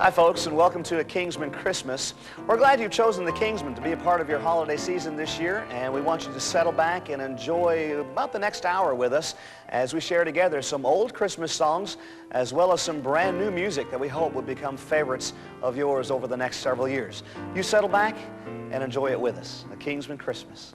Hi folks, and welcome to a Kingsmen Christmas. We're glad you've chosen the Kingsmen to be a part of your holiday season this year, and we want you to settle back and enjoy about the next hour with us as we share together some old Christmas songs as well as some brand new music that we hope will become favorites of yours over the next several years. You settle back and enjoy it with us. A Kingsmen Christmas.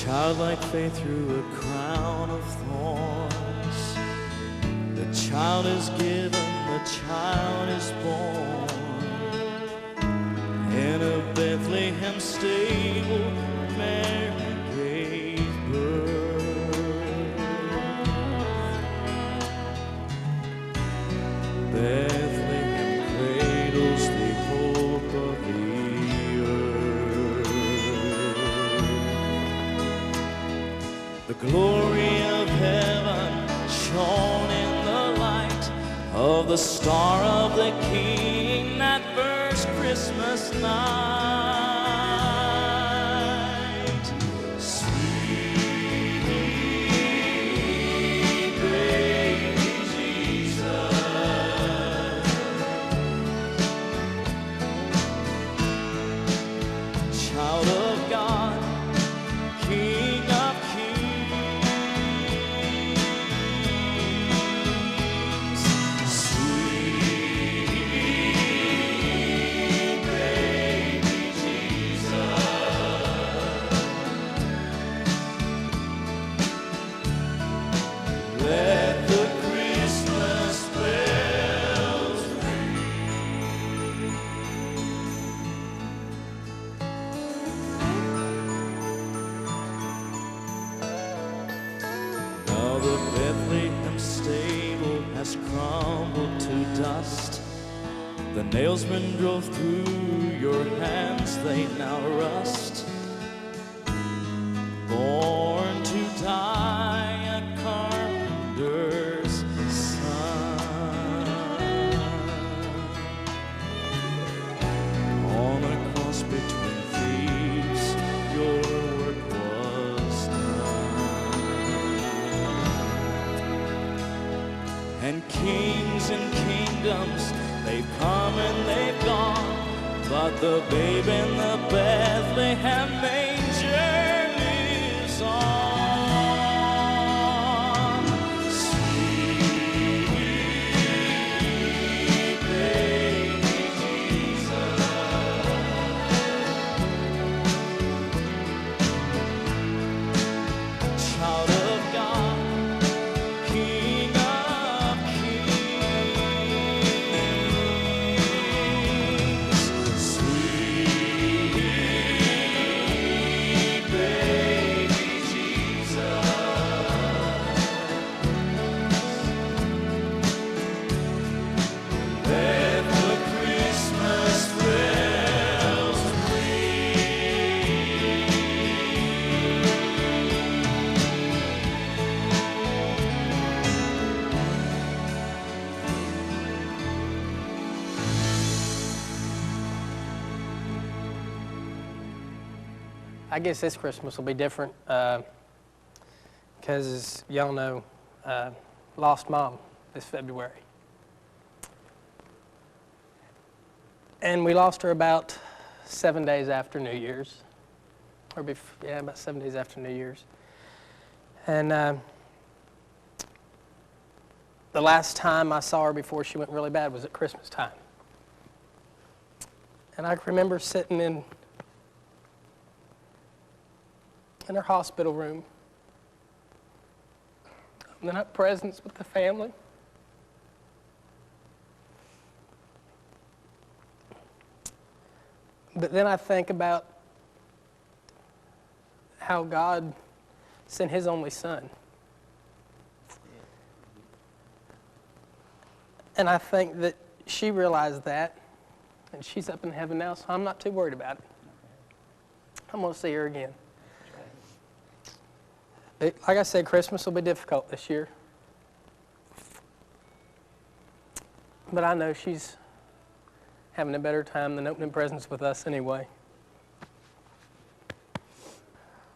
Childlike faith through a crown of thorns. The child is given, the child is born. In a Bethlehem stable, Mary gave birth. Bethlehem cradles the hope of the The glory of heaven shone in the light of the star of the King that first Christmas night. Sweet baby Jesus, child of God, King of crumbled to dust. The nailsmen drove through your hands, they now rust. Born to die a carpenter's son. On a cross between thieves, your work was done. And kings and kingdoms, they've come and they've gone, but the babe in the Bethlehem manger lives on. Sweet baby Jesus, child of God, King of I guess this Christmas will be different because, as y'all know, lost Mom this February. And we lost her about 7 days after New Year's. About 7 days after New Year's. And the last time I saw her before she went really bad was at Christmas time. And I remember sitting in her hospital room, opening up presents with the family. But then I think about how God sent His only Son. And I think that she realized that, and she's up in heaven now, so I'm not too worried about it. I'm going to see her again. Like I said, Christmas will be difficult this year. But I know she's having a better time than opening presents with us anyway.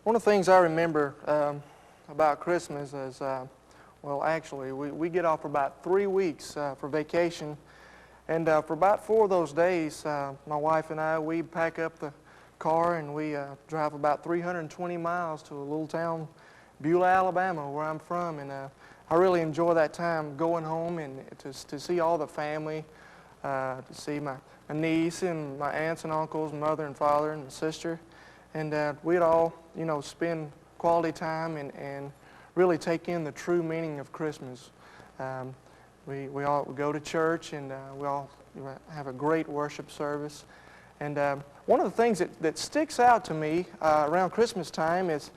One of the things I remember about Christmas is, well, actually, we get off for about 3 weeks for vacation. And for about 4 of those days, my wife and I, we pack up the car and we drive about 320 miles to a little town, Beulah, Alabama, where I'm from. And I really enjoy that time going home and to see all the family, to see my niece and my aunts and uncles, mother and father and sister. And we'd all, you know, spend quality time and really take in the true meaning of Christmas. We all go to church and we all have a great worship service. And one of the things that sticks out to me around Christmas time is,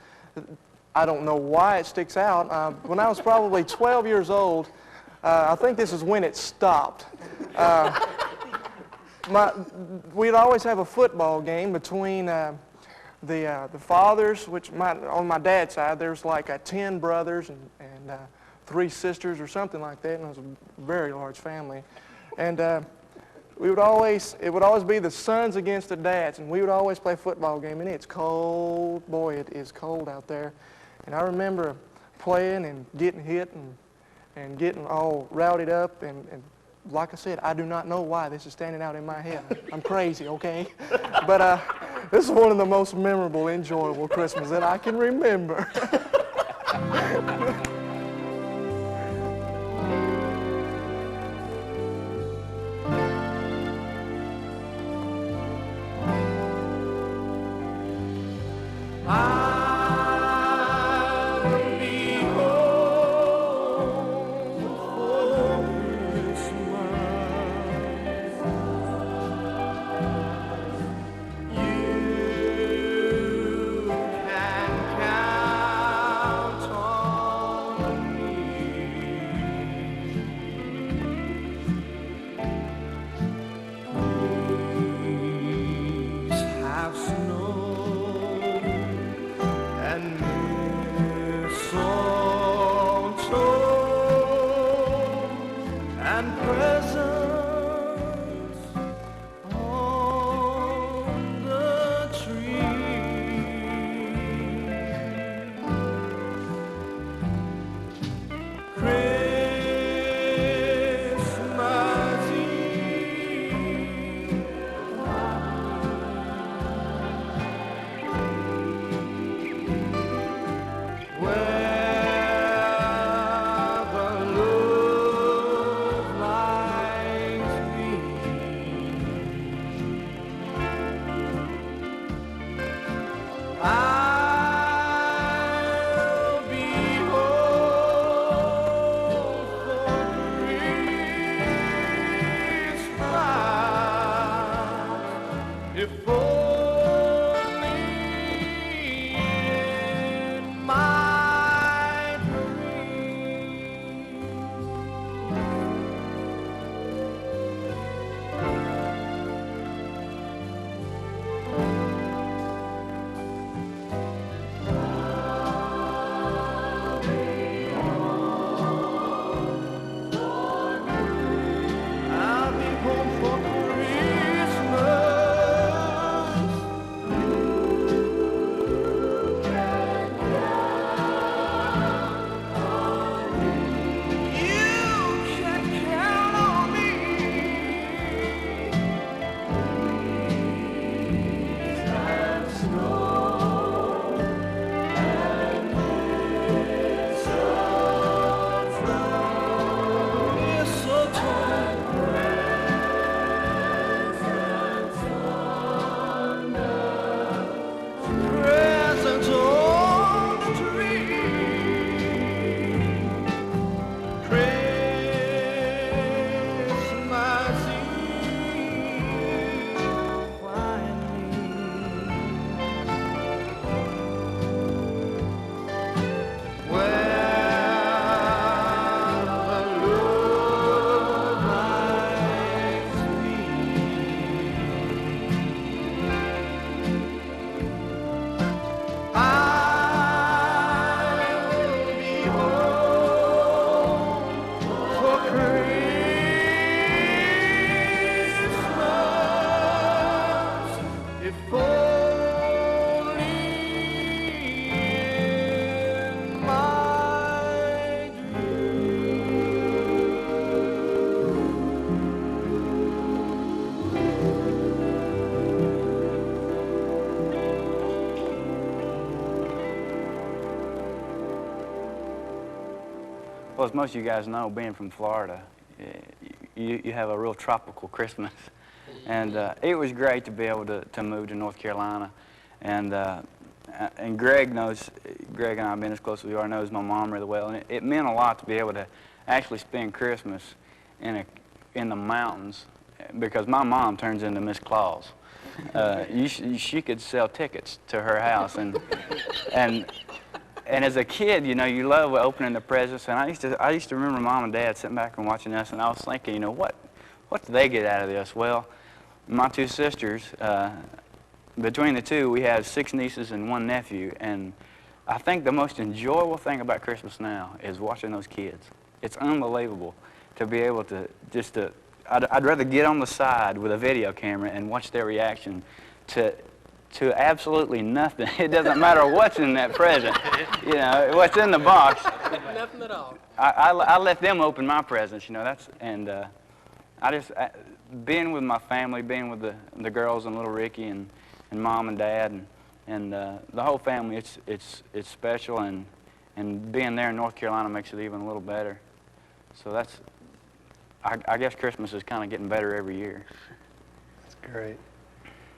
I don't know why it sticks out. When I was probably 12 years old, I think this is when it stopped. We'd always have a football game between the fathers, which on my dad's side, there's like 10 brothers and 3 sisters or something like that, and it was a very large family. And it would always be the sons against the dads, and we would always play football game, and it's cold. Boy, it is cold out there. And I remember playing and getting hit and getting all rowdied up, and like I said, I do not know why this is standing out in my head. I'm crazy, okay? But this is one of the most memorable, enjoyable Christmas that I can remember. well, as most of you guys know, being from Florida, you have a real tropical Christmas. And it was great to be able to move to North Carolina. And Greg and I have been as close as we are, knows my mom really well. And it meant a lot to be able to actually spend Christmas in the mountains, because my mom turns into Miss Claus. She could sell tickets to her house, and as a kid, you know, you love opening the presents. And I used to remember Mom and Dad sitting back and watching us, and I was thinking, you know, what do they get out of this? Well, my two sisters, between the two, we have 6 nieces and 1 nephew, and I think the most enjoyable thing about Christmas now is watching those kids. It's unbelievable to be able to I'd rather get on the side with a video camera and watch their reaction to absolutely nothing. It doesn't matter what's in that present, you know, what's in the box. Nothing at all. I let them open my presents, you know. Being with my family, being with the girls and little Ricky and Mom and Dad and the whole family, it's special, and being there in North Carolina makes it even a little better. So I guess Christmas is kind of getting better every year. That's great.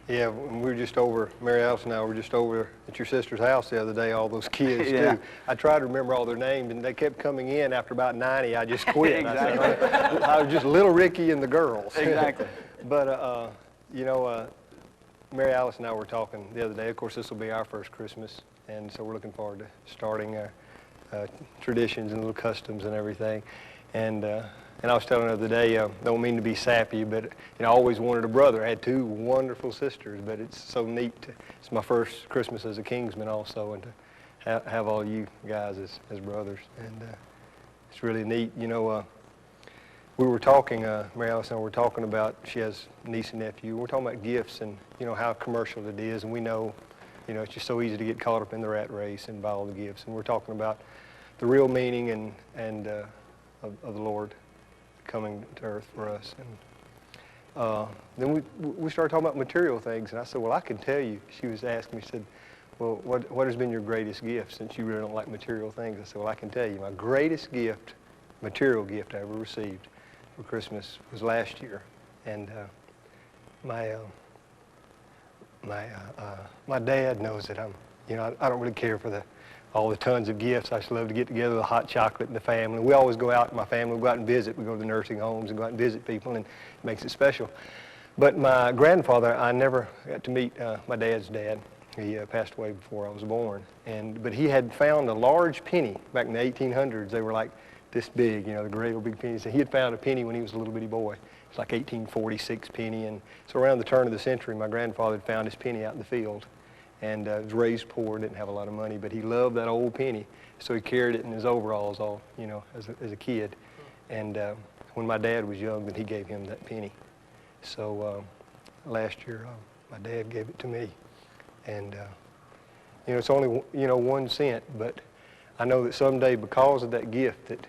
Yeah, we were just over, Mary Alice and I were just over at your sister's house the other day, all those kids Yeah. too. I tried to remember all their names, and they kept coming in. After about 90, I just quit. Exactly. I was just little Ricky and the girls. Exactly. But, you know, Mary Alice and I were talking the other day. Of course, this will be our first Christmas, and so we're looking forward to starting traditions and little customs and everything. And I was telling her the other day, don't mean to be sappy, but I always wanted a brother. I had 2 wonderful sisters, but it's so neat. It's my first Christmas as a Kingsman also, and to have all you guys as brothers. And it's really neat. You know, we were talking, Mary Alice and I were talking about, she has a niece and nephew. We're talking about gifts and, you know, how commercial it is. And we know, you know, it's just so easy to get caught up in the rat race and buy all the gifts. And we're talking about the real meaning of the Lord coming to earth for us. And then we started talking about material things, and I said, well, I can tell you. She was asking me, she said, well, what has been your greatest gift since you really don't like material things? I said, well, I can tell you. My greatest gift, material gift I ever received for Christmas was last year. And my dad knows that I don't really care for all the tons of gifts. I just love to get together with hot chocolate and the family. We always go out, my family, we go out and visit. We go to the nursing homes and go out and visit people, and it makes it special. But my grandfather, I never got to meet my dad's dad. He passed away before I was born. But he had found a large penny back in the 1800s. They were like this big, you know, the great old big pennies. And he had found a penny when he was a little bitty boy. It's like 1846 penny. And so around the turn of the century, my grandfather had found his penny out in the field. And was raised poor, didn't have a lot of money, but he loved that old penny, so he carried it in his overalls all, you know, as a kid. And when my dad was young, then he gave him that penny. So last year, my dad gave it to me. And, you know, it's only, you know, 1 cent, but I know that someday, because of that gift that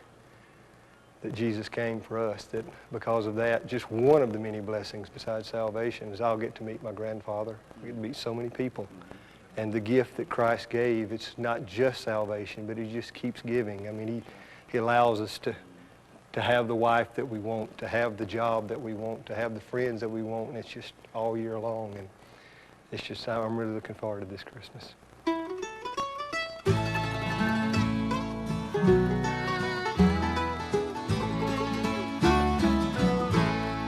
Jesus came for us, that because of that, just one of the many blessings besides salvation is I'll get to meet my grandfather. I get to meet so many people. And the gift that Christ gave, it's not just salvation, but he just keeps giving. I mean, he allows us to have the wife that we want, to have the job that we want, to have the friends that we want, and it's just all year long. And it's just, I'm really looking forward to this Christmas.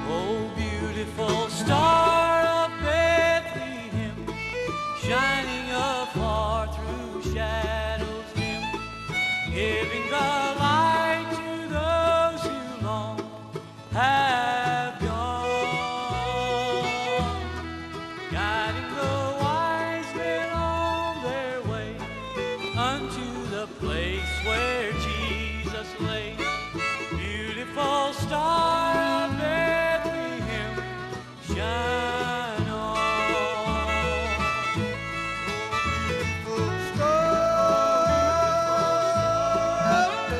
Oh, beautiful star of Bethlehem, shining afar through shadows dim, giving the light to those who long have gone, guiding the wise men on their way unto the place where Jesus lay. Beautiful star of Bethlehem, shine on. Star of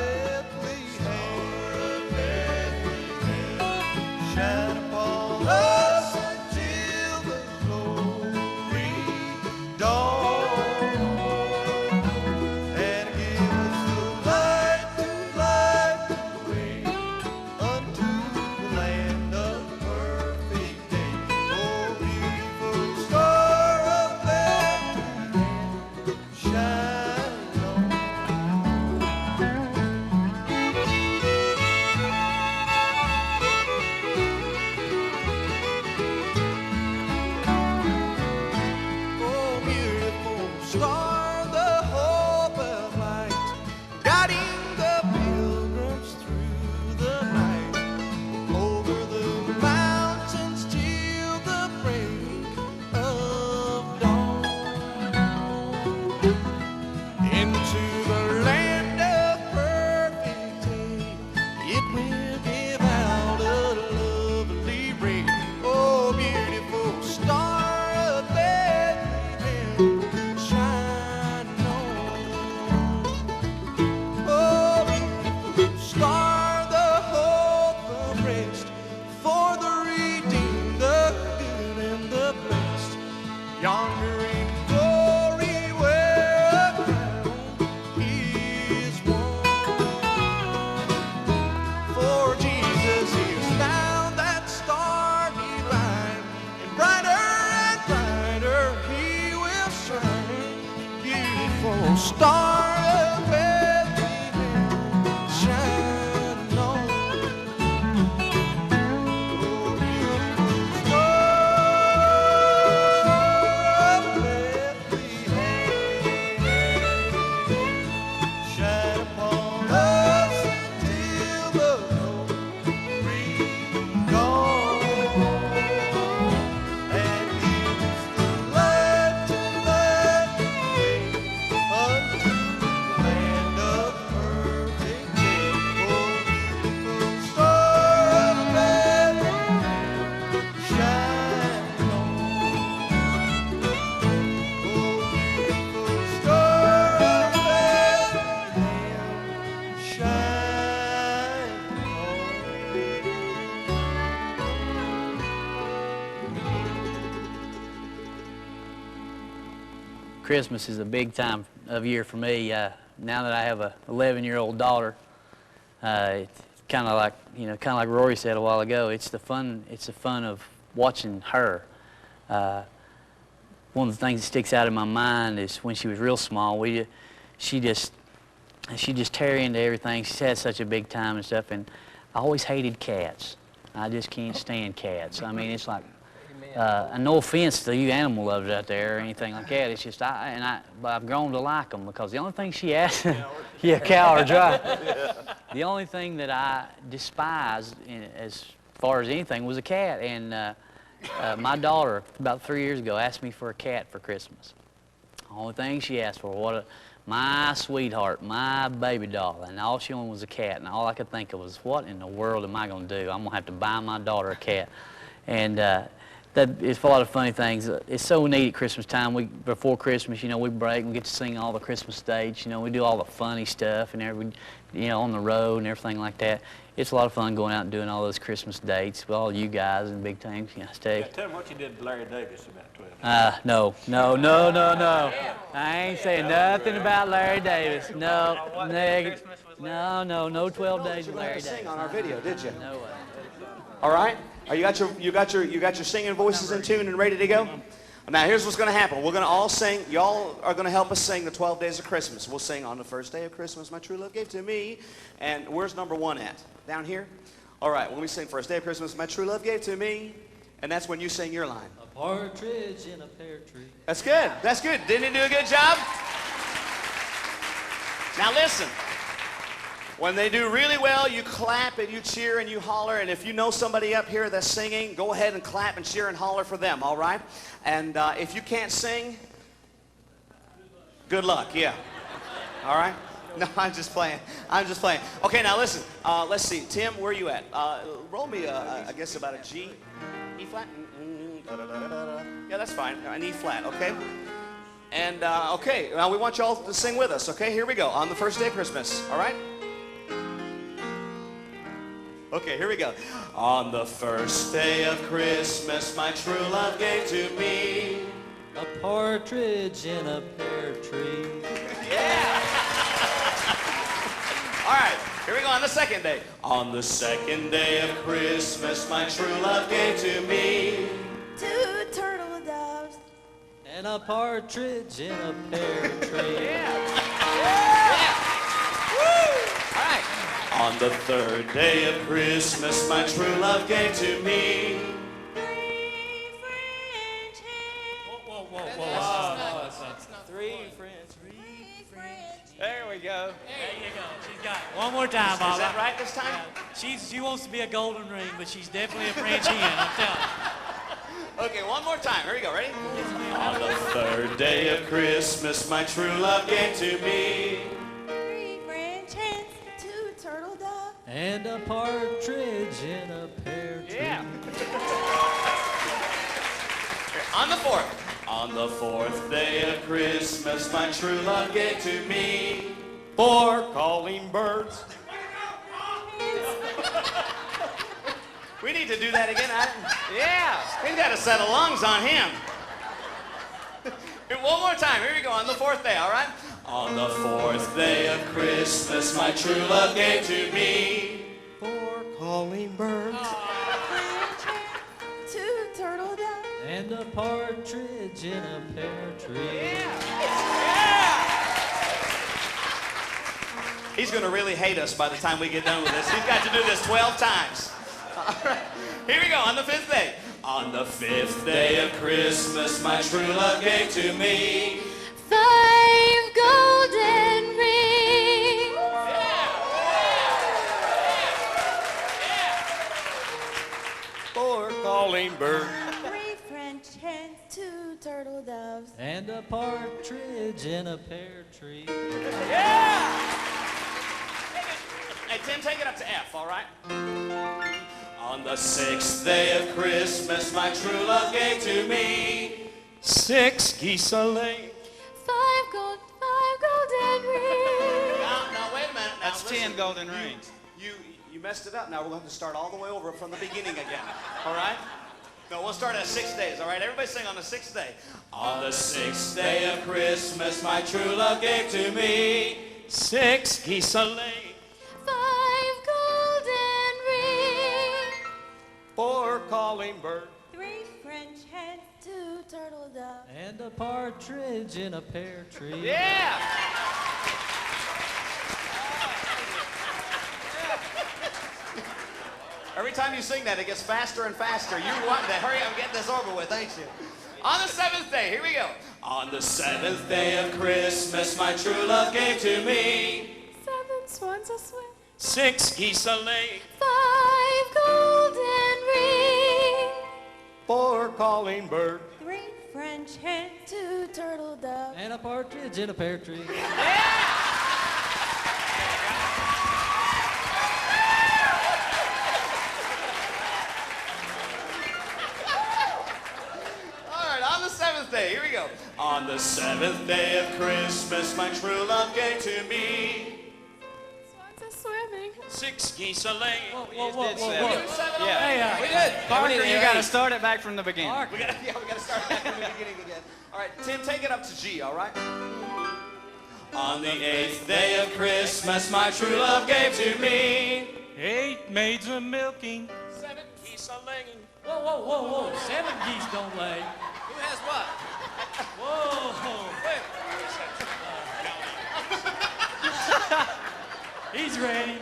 Christmas is a big time of year for me. Now that I have a 11-year-old daughter, it's kind of like Rory said a while ago. It's the fun of watching her. One of the things that sticks out in my mind is when she was real small. She just tear into everything. She's had such a big time and stuff, and I always hated cats. I just can't stand cats. I mean, it's like. And no offense to you animal lovers out there or anything like that. It's just but I've grown to like them because the only thing she asked, cowards, right? Yeah. The only thing that I despised as far as anything was a cat. And my daughter, about 3 years ago, asked me for a cat for Christmas. The only thing she asked for, my sweetheart, my baby doll, and all she wanted was a cat. And all I could think of was, what in the world am I going to do? I'm going to have to buy my daughter a cat. And it's a lot of funny things. It's so neat at Christmas time. Before Christmas, we break and we get to sing all the Christmas dates. We do all the funny stuff and on the road and everything like that. It's a lot of fun going out and doing all those Christmas dates with all you guys and big things. Stay. Yeah, tell them what you did to Larry Davis about 12 days. No. I ain't saying nothing about Larry Davis. No, negative. No 12 days with Larry Davis. Sing on our video, did you? No way. All right. You got your singing voices in tune and ready to go? Now here's what's going to happen. We're going to all sing. Y'all are going to help us sing the 12 days of Christmas. We'll sing on the first day of Christmas, my true love gave to me. And where's number one at? Down here? All right. When we sing first day of Christmas, my true love gave to me. And that's when you sing your line. A partridge in a pear tree. That's good. That's good. Didn't he do a good job? Now listen. When they do really well, you clap and you cheer and you holler. And if you know somebody up here that's singing, go ahead and clap and cheer and holler for them, all right? And if you can't sing, good luck, yeah. All right? No, I'm just playing. Okay, now listen. Let's see. Tim, where are you at? Roll me, I guess, about a G. E flat? Yeah, that's fine. An E flat, okay? And, okay, now we want you all to sing with us, okay? Here we go. On the first day of Christmas, all right? Okay, here we go. On the first day of Christmas, my true love gave to me a partridge in a pear tree. Yeah! All right, here we go on the second day. On the second day of Christmas, my true love gave to me 2 turtle doves and a partridge in a pear tree. All right. On the third day of Christmas, my true love gave to me. Three friends. There we go. There you go. She's got it. One more time, Bob. Is that right this time? She wants to be a golden ring, but she's definitely a French hen, I'm telling you. Okay, one more time. Here we go. Ready? On the third day of Christmas, my true love gave to me. 3 French hens, 2 turtle doves, And a partridge in a pear tree. Yeah. On the fourth. On the fourth day of Christmas, my true love gave to me 4 calling birds. We need to do that again. Yeah, he's got a set of lungs on him. One more time. Here we go. On the fourth day, all right? On the fourth day of Christmas, my true love gave to me 4 calling birds. French hens, 2 turtle doves, And a partridge in a pear tree. He's going to really hate us by the time we get done with this. He's got to do this 12 times. All right. Here we go, on the 5th day. On the 5th day of Christmas, my true love gave to me 5 golden rings. 4 calling birds. 3 French hens, 2 turtle doves, And a partridge in a pear tree. Hey, Tim, take it up to F, all right? On the 6th day of Christmas, my true love gave to me 6 geese a-laying. 5 golden rings. Now, wait a minute. Now, That's listen. 10 golden rings. You messed it up. Now we're going to have to start all the way over from the beginning again. All right? No, we'll start at 6 days. All right? Everybody sing on the 6th day. On the 6th day of Christmas, my true love gave to me 6 geese a-laying. 5 golden rings. 4 calling birds. 3 French hens, 2 turtle doves, And a partridge in a pear tree. Yeah! Every time you sing that, it gets faster and faster. You want to hurry up and get this over with, ain't you? On the 7th day, here we go. On the 7th day of Christmas, my true love gave to me 7 swans a swim, 6 geese a-laying. 5 golden rings. 4 calling birds. 3 French hens, 2 turtle doves, And a partridge in a pear tree. All right, on the 7th day, here we go. On the 7th day of Christmas, my true love gave to me swans a swimming. 6 geese a-laying. Whoa. Yeah, We did. Parker, you got to to start it back from the beginning. We gotta start back from the beginning again. All right, Tim, take it up to G, all right? On the 8th day of Christmas, my true love gave to me 8 maids a milking. 7 geese a-laying. Whoa. 7 geese don't lay. Who has what? Whoa. He's ready.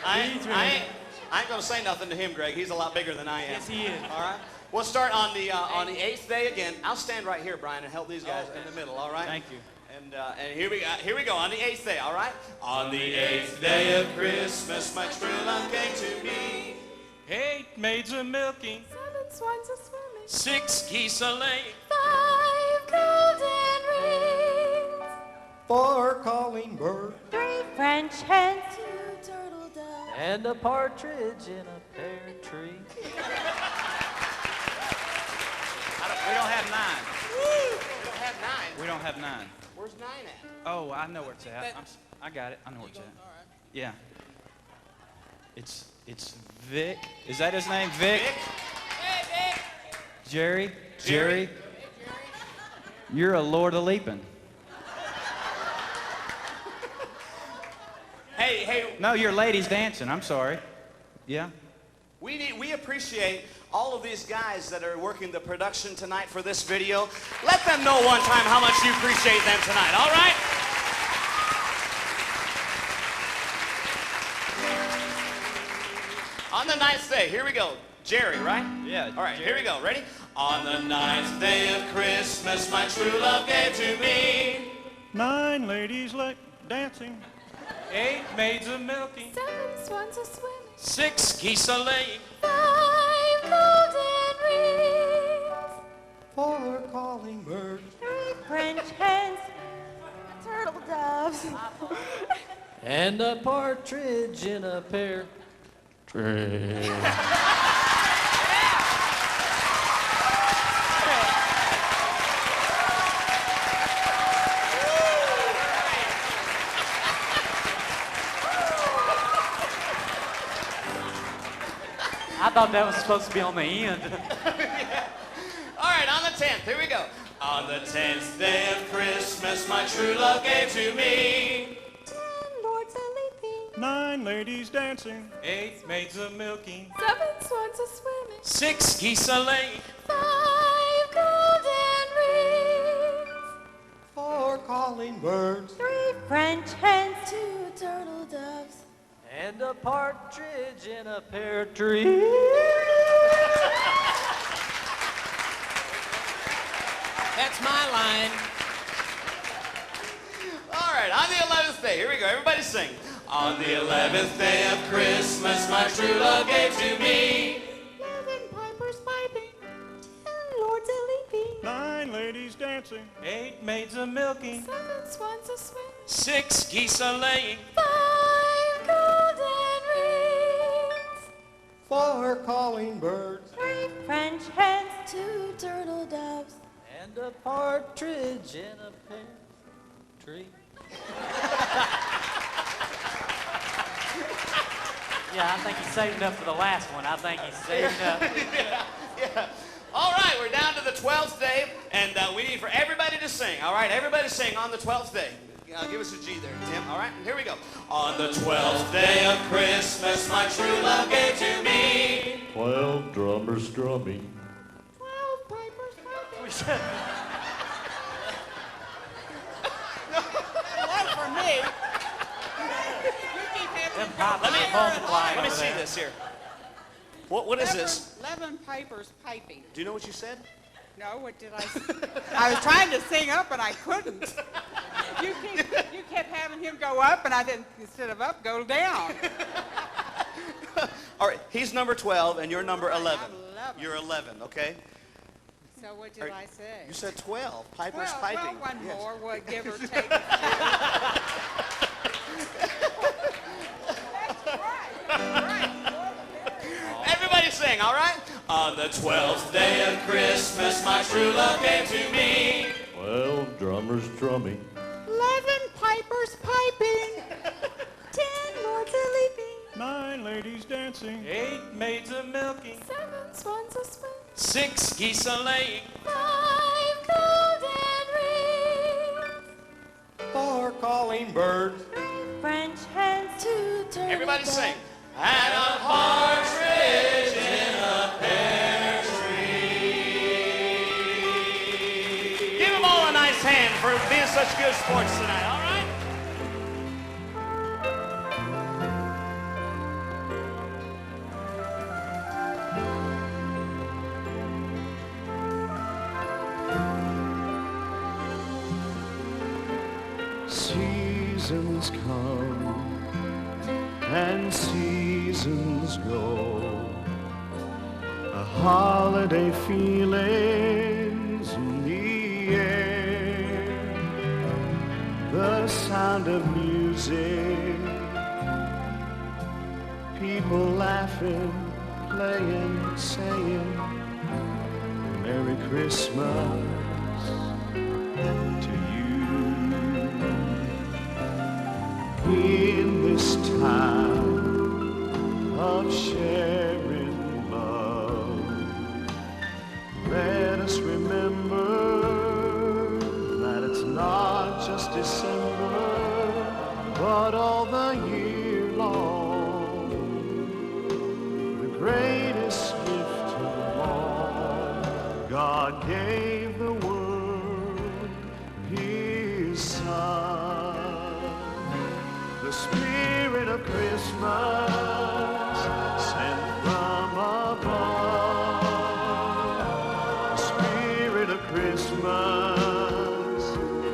I ain't gonna say nothing to him, Greg. He's a lot bigger than I am. Yes, he is. All right. We'll start on the 8th day again. I'll stand right here, Brian, and help these guys in the middle. All right. Thank you. And here we go on the 8th day. All right. On the 8th day of Christmas, my true love gave to me 8 maids a milking. 7 swans a swimming. 6 geese a-laying. 5 golden rings. 4 calling birds. 3 French hens, 2 turtle doves, And a partridge in a pear tree. We don't have 9. We don't have 9. We don't have 9. Where's 9 at? Oh, I know where it's at. I got it. I know where it's at. Yeah. It's Vic. Is that his name? Vic? Vic? Jerry? You're a Lord of Leaping. Hey. No, you're ladies dancing. I'm sorry. Yeah. We appreciate all of these guys that are working the production tonight for this video. Let them know one time how much you appreciate them tonight, all right? On the ninth day, here we go. Jerry, right? Yeah. All right, Jerry. here we go. Ready? On the ninth day of Christmas, my true love gave to me 9 ladies like dancing, 8 maids a milking, 7 swans a swimming, 6 geese a laying, 5 golden rings, 4 calling birds, 3 French hens, turtle doves, And a partridge in a pear tree. I thought that was supposed to be on the end. All right, on the 10th, here we go. On the 10th day of Christmas, my true love gave to me 10 lords a leaping, 9 ladies dancing, 8 maids a milking, 7 swans a swimming, 6 geese a laying, 5 golden rings, 4 calling birds, 3 French hens, 2 turtle doves, And a partridge in a pear tree. That's my line. All right, on the 11th day, here we go. Everybody sing. On the 11th day of Christmas, my true love gave to me 11 pipers piping, 10 lords a leaping, 9 ladies dancing, 8 maids a milking, 7 swans a swimming, 6 geese a laying, 5 golden rings, 4 calling birds, 3 French hens, 2 turtle doves, And a partridge in a pear tree. Yeah, I think he's saving up for the last one. I think he's saving up. Yeah. All right, we're down to the 12th day, and we need for everybody to sing. All right, everybody sing on the 12th day. Give us a G there, Tim. All right, here we go. On the 12th day of Christmas, my true love gave to me 12 drummers drumming, 12 pipers piping. One for me. Them pipes multiplying Let me over see there. this here. What is this? 11 pipers piping. Do you know what you said? No, what did I say? I was trying to sing up and I couldn't. You kept having him go up and I didn't, instead of up, go down. All right, he's number 12 and you're number 11. I'm 11. You're 11, okay? So what did I say? You said 12. Pipers well, piping. Well, one Yes. more, would give or take. Everybody sing, all right? On the 12th day of Christmas, my true love gave to me 12 drummers drumming, 11 pipers piping. 10 lords a leaping, 9 ladies dancing, 8 maids a milking, 7 swans a swimming, 6 geese a laying, 5 golden rings, 4 calling birds, 3 French hens, 2 turtle Everybody doves, sing. And a partridge in a pear tree. Give them all a nice hand for being such good sports tonight, all right? Seasons come and seasons go, a holiday feeling's in the air, the sound of music, people laughing, playing, saying Merry Christmas to you. In this time of sharing love, let us remember that it's not just December, but all the year long. The greatest gift to gave the world His Son. The Spirit of Christmas sent from above. The Spirit of Christmas,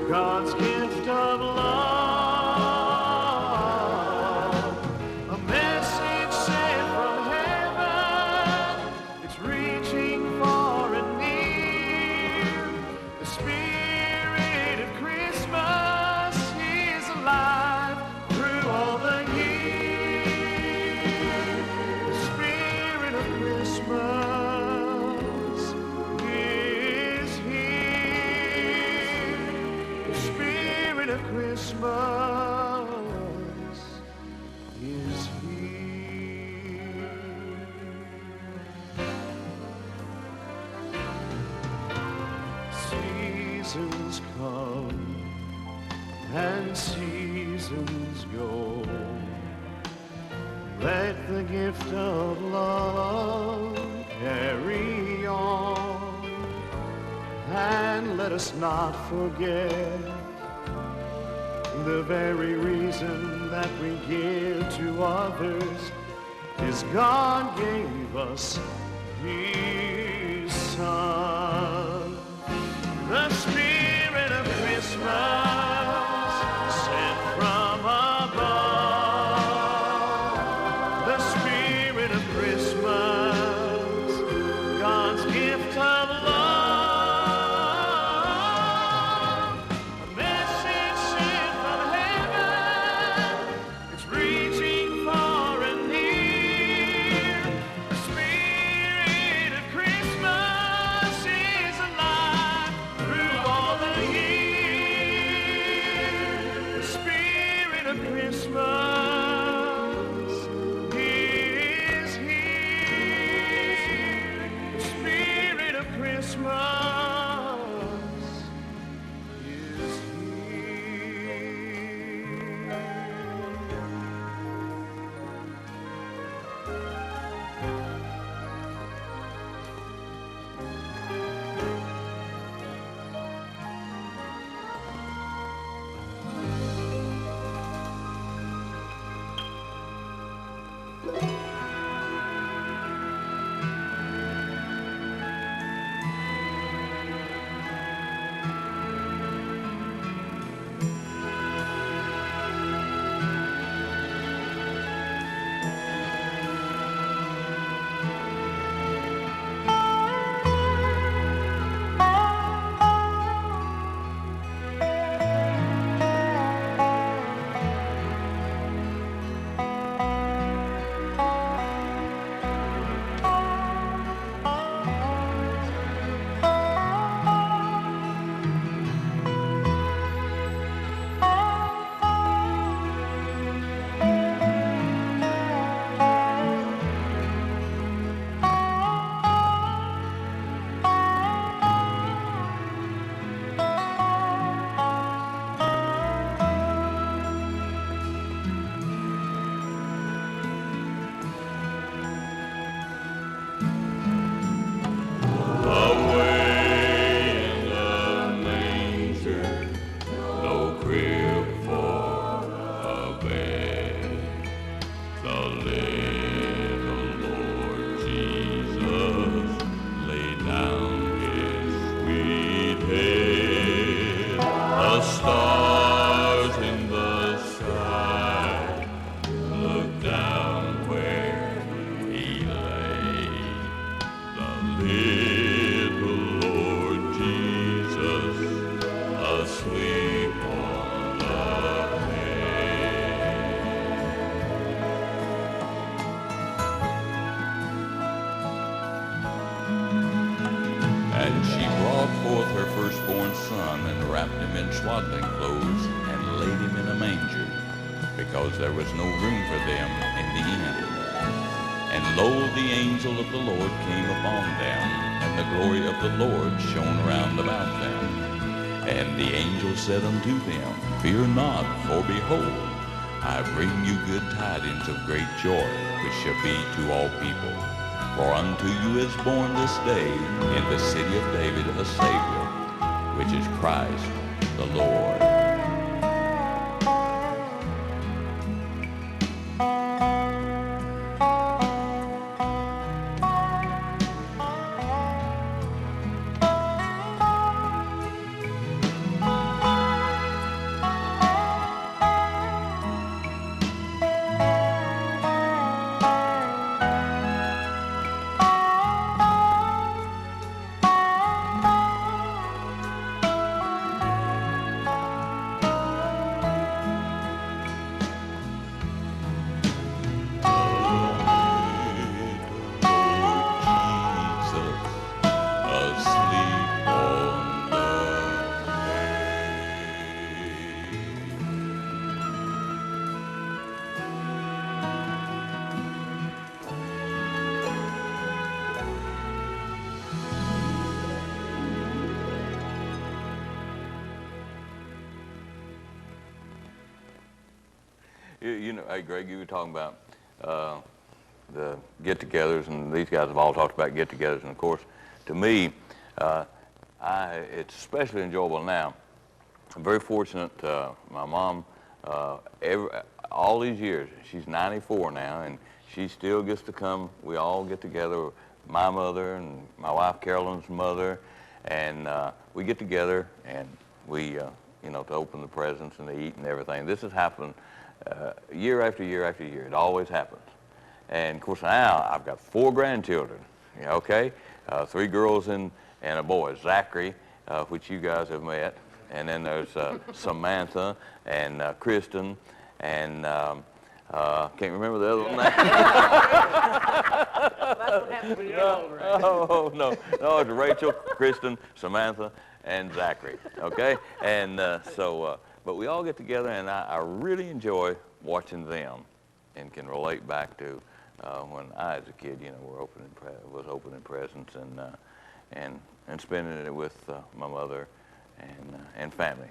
God's gift of love. A message sent from heaven, it's reaching far and near. The Spirit of Christmas is alive through all the year. The Spirit of Christmas is here. The Spirit of Christmas is here. Seasons come and seasons go. Let the gift of love carry on, and let us not forget the very reason that we give to others is God gave us His Son. The Spirit of Christmas sent from above. The Spirit of Christmas, God's gift of love. A message sent from heaven, it's reaching far and near. The Spirit of Christmas is alive through all the year. The Spirit of Christmas is here. The Spirit of Christmas is here. Away in the manger, no crib for a bed. The little Lord Jesus laid down His sweet head. The stars in the sky looked down where He lay. The little Lord Jesus asleep on the hay. And she brought forth her firstborn son and wrapped him in swaddling clothes and laid him in a manger, because there was no room for them in the inn. And lo, the angel of the Lord came upon them, and the glory of the Lord shone round about them. And the angel said unto them, Fear not, for behold, I bring you good tidings of great joy, which shall be to all people. For unto you is born this day in the city of David a Savior, which is Christ the Lord. You know, hey, Greg, you were talking about the get-togethers, and these guys have all talked about get-togethers. And, of course, to me, it's especially enjoyable now. I'm very fortunate. My mom, all these years, she's 94 now, and she still gets to come. We all get together, my mother and my wife Carolyn's mother, and we get together, and we, you know, to open the presents and to eat and everything. This has happened year after year after year. It always happens. And, of course, now I've got 4 grandchildren, okay? 3 girls and a boy, Zachary, which you guys have met. And then there's Samantha and Kristen and can't remember the other one. That's what happens when you get older. Oh, no, it's Rachel, Kristen, Samantha, and Zachary, okay? And but we all get together, and I really enjoy watching them and can relate back to when I, as a kid, you know, was opening presents and spending it with my mother and family.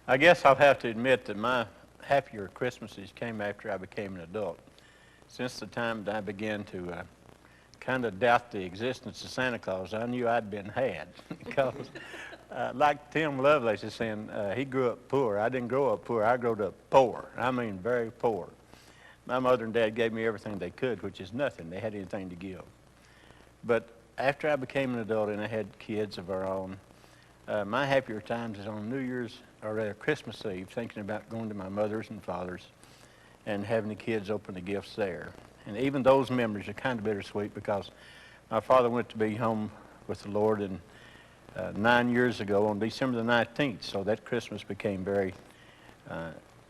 I guess I'll have to admit that my happier Christmases came after I became an adult. Since the time that I began to kind of doubt the existence of Santa Claus, I knew I'd been had. Because like Tim Lovelace is saying, he grew up poor. I didn't grow up poor. I grew up poor. I mean very poor. My mother and dad gave me everything they could, which is nothing. They had anything to give. But after I became an adult and I had kids of our own, my happier times is on New Year's, or rather Christmas Eve, thinking about going to my mother's and father's and having the kids open the gifts there. And even those memories are kind of bittersweet because my father went to be home with the Lord 9 years ago on December the 19th, so that Christmas became very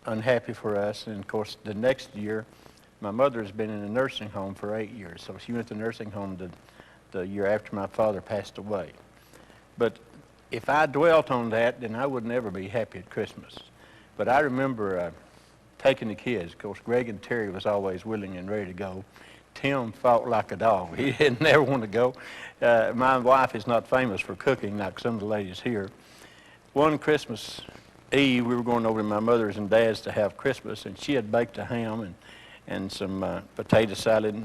unhappy for us. And of course, the next year, my mother has been in a nursing home for 8 years, so she went to the nursing home the year after my father passed away. But if I dwelt on that, then I would never be happy at Christmas. But I remember taking the kids. Of course, Greg and Terry was always willing and ready to go. Tim fought like a dog. He didn't ever want to go. My wife is not famous for cooking like some of the ladies here. One Christmas Eve, we were going over to my mother's and dad's to have Christmas, and she had baked a ham and some potato salad.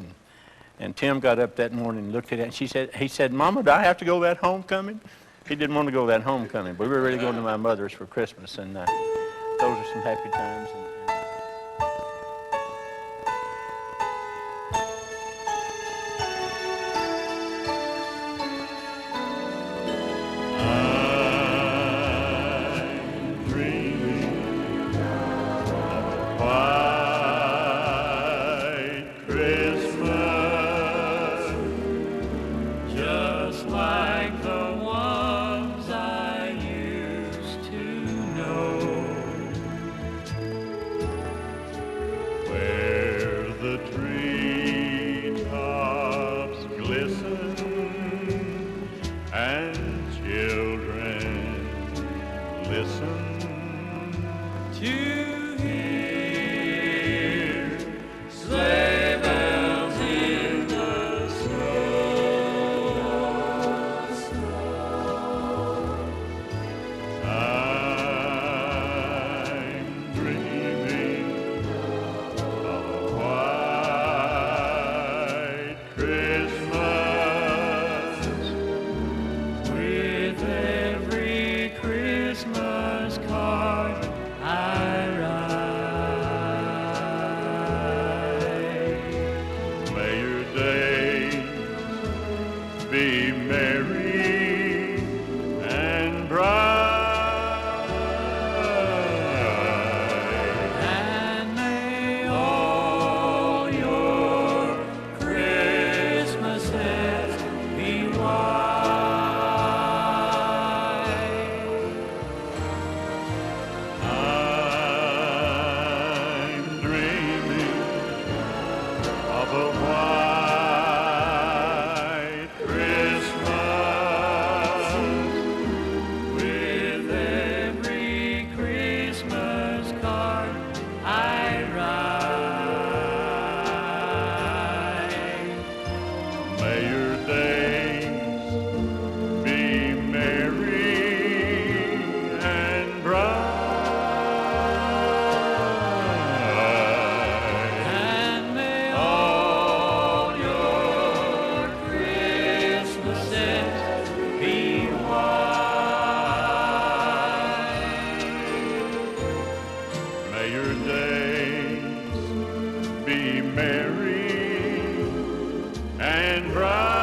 And Tim got up that morning and looked at it, and he said, "Mama, do I have to go to that homecoming?" He didn't want to go to that homecoming, but we were really going to my mother's for Christmas, and those are some happy times. May your days be merry and bright.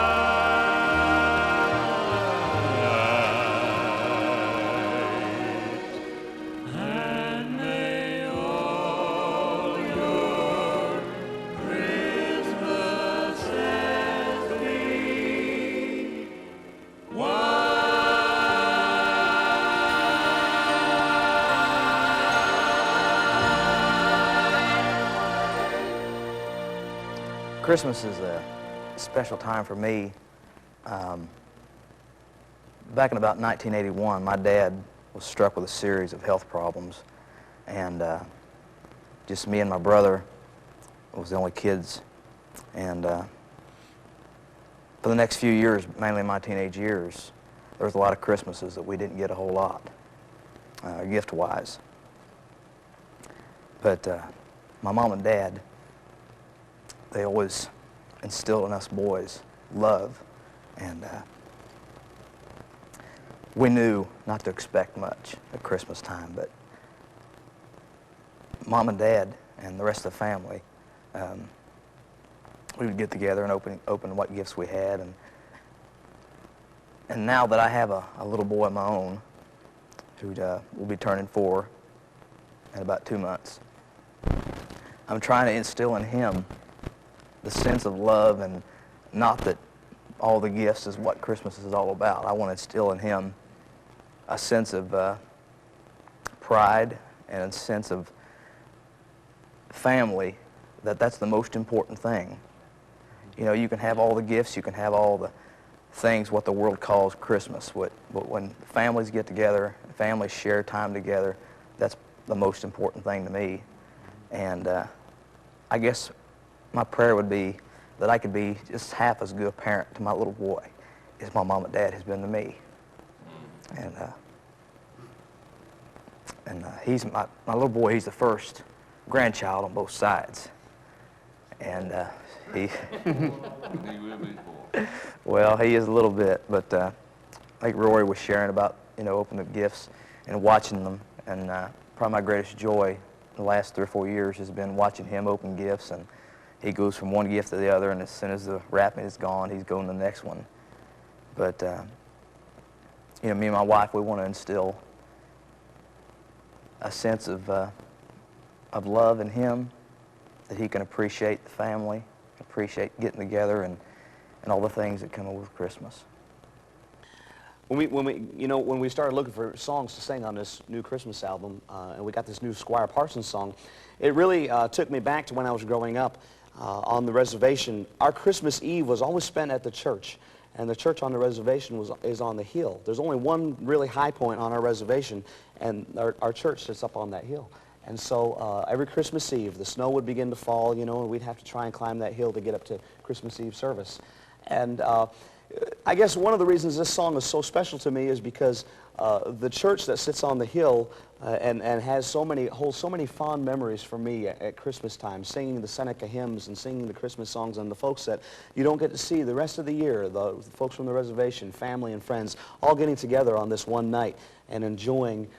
Christmas is a special time for me. Back in about 1981, my dad was struck with a series of health problems, and just me and my brother was the only kids. And for the next few years, mainly my teenage years, there was a lot of Christmases that we didn't get a whole lot, gift-wise. But my mom and dad, they always instilled in us boys love, and we knew not to expect much at Christmas time, but Mom and Dad and the rest of the family, we would get together and open what gifts we had, and now that I have a little boy of my own who will be turning 4 in about 2 months, I'm trying to instill in him the sense of love, and not that all the gifts is what Christmas is all about. I want to instill in him a sense of pride and a sense of family, that's the most important thing. You know, you can have all the gifts, you can have all the things what the world calls Christmas, but when families get together, families share time together, that's the most important thing to me. And I guess my prayer would be that I could be just half as good a parent to my little boy as my mom and dad has been to me. And he's my little boy. He's the first grandchild on both sides, and he. Well, he is a little bit, but like Rory was sharing about, opening the gifts and watching them, and probably my greatest joy the last 3 or 4 years has been watching him open gifts, and he goes from one gift to the other, and as soon as the wrapping is gone, he's going to the next one. But, me and my wife, we want to instill a sense of love in him, that he can appreciate the family, appreciate getting together, and all the things that come with Christmas. When we started looking for songs to sing on this new Christmas album, and we got this new Squire Parsons song, it really took me back to when I was growing up. On the reservation, our Christmas Eve was always spent at the church, and the church on the reservation is on the hill. There's only one really high point on our reservation, and our church sits up on that hill. And so every Christmas Eve, the snow would begin to fall, and we'd have to try and climb that hill to get up to Christmas Eve service. And I guess one of the reasons this song is so special to me is because the church that sits on the hill and holds so many fond memories for me at Christmas time, singing the Seneca hymns and singing the Christmas songs, and the folks that you don't get to see the rest of the year, the folks from the reservation, family and friends, all getting together on this one night and enjoying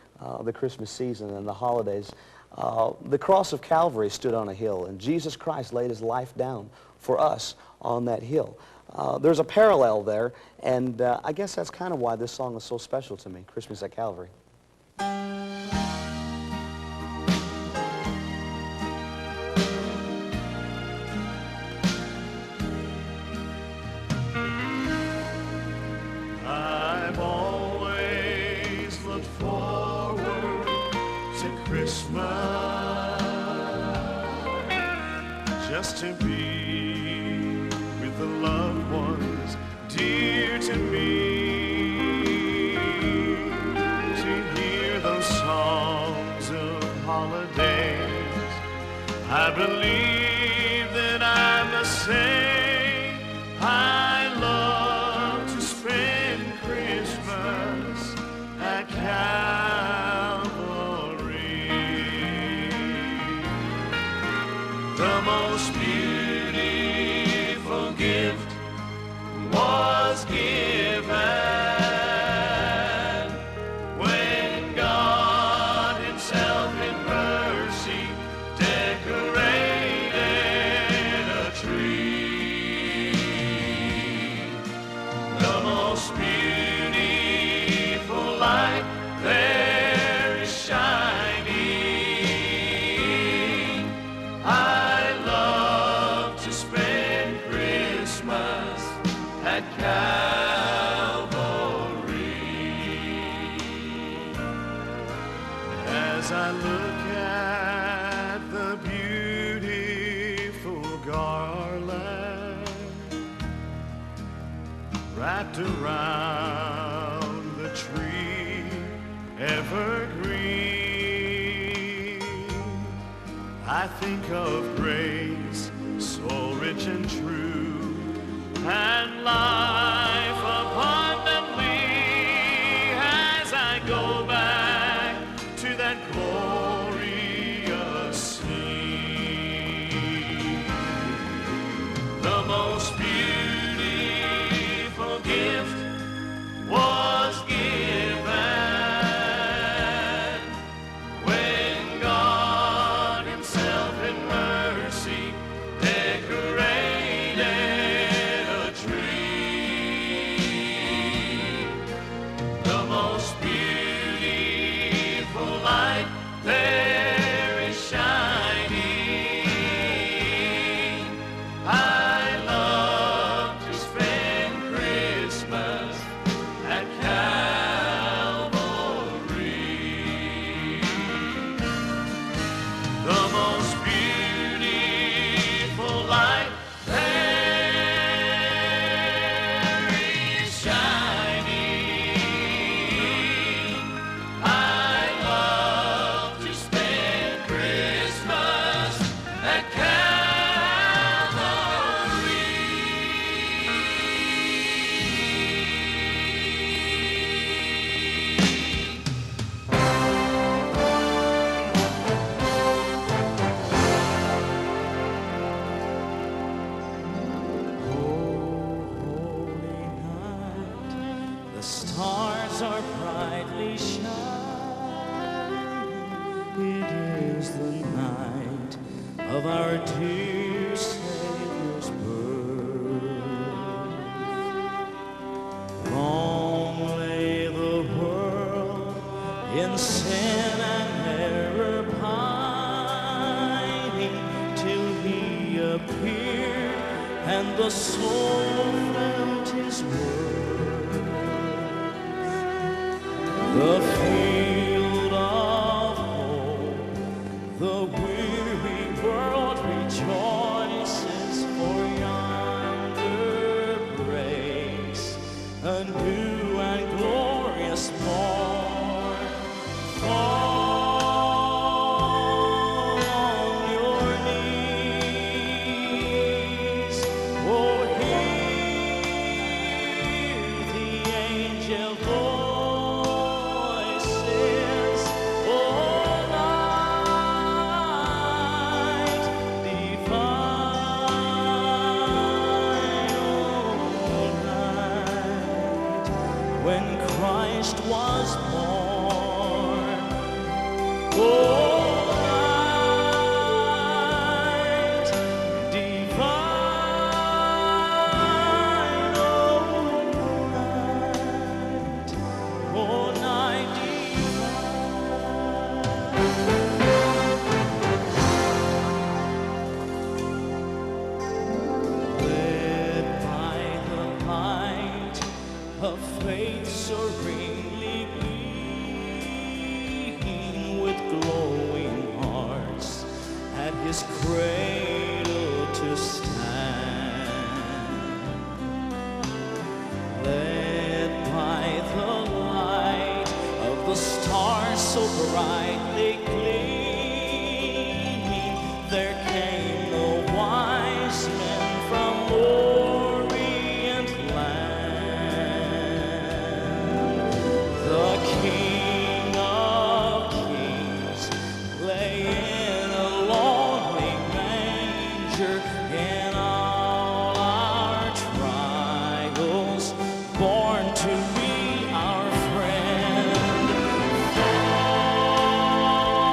the Christmas season and the holidays. The cross of Calvary stood on a hill, and Jesus Christ laid his life down for us on that hill. There's a parallel there, and I guess that's kind of why this song is so special to me, Christmas at Calvary. I've always looked forward to Christmas, just to be with the loved ones dear to me, to hear those songs of holidays. I believe that I must say I love to spend Christmas at Calvary. The most beautiful gift was given when God himself in mercy wrapped around the tree, evergreen. I think of grace so rich and true, and life abundantly as I go back to that glorious scene. The most beautiful gift was given when God Himself in mercy decorated a tree. The most beautiful light there is shining. I love to spend Christmas at Calvary. The most beautiful light there is shining. I love to spend Christmas at The stars are brightly shining. It is the night of our dear Savior's birth. Long lay the world in sin and error pining, till He appeared and the soul felt His word. The field of hope, the weary world rejoices, for yonder breaks a new and glorious morn. Fall on your knees, oh, hear the angel voices, oh, light divine, oh, night when Christ was born, oh, night divine, oh, night led by the light of faith serenely gleaming, with glowing hearts at His cradle to stand. Led by the light of the stars so brightly gleaming, there came the wise men from Orient land. The King of Kings lay in a lonely manger. In all our trials, born to be our friend. Fall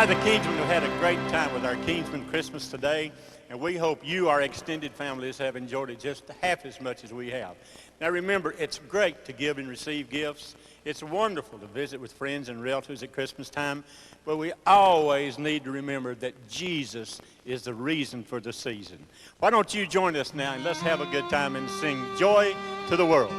I, the Kingsmen, have had a great time with our Kingsmen Christmas today, and we hope you, our extended families, have enjoyed it just half as much as we have. Now remember, it's great to give and receive gifts. It's wonderful to visit with friends and relatives at Christmas time, but we always need to remember that Jesus is the reason for the season. Why don't you join us now and let's have a good time and sing Joy to the World.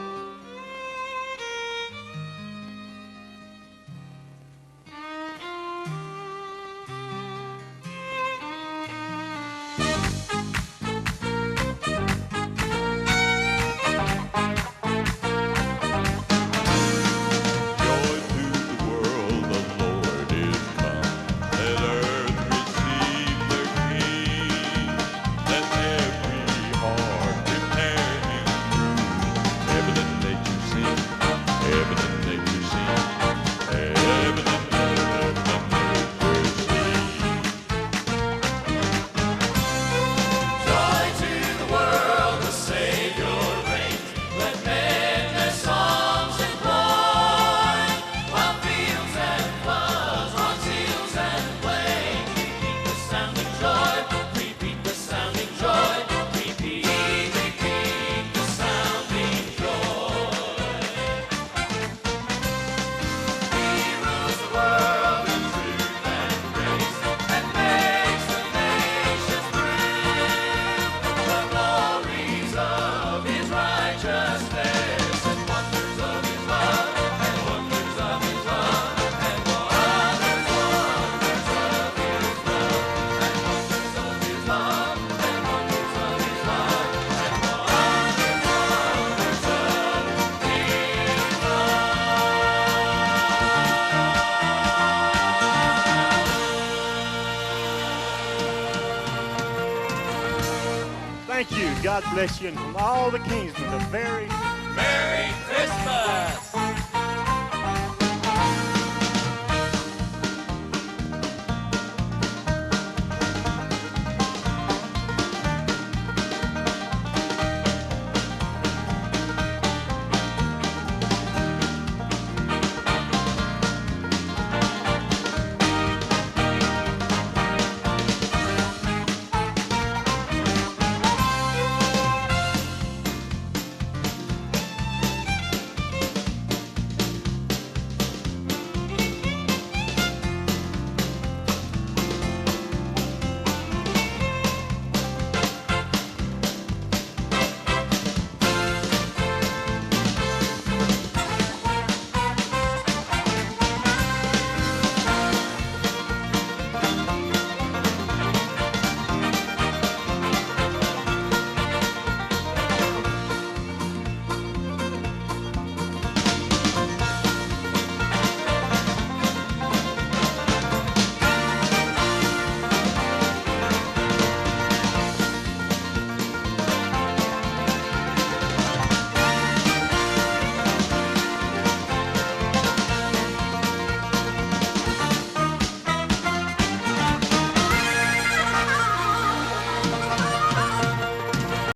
Thank you. God bless you. And from all the Kingsmen, a very Merry Christmas!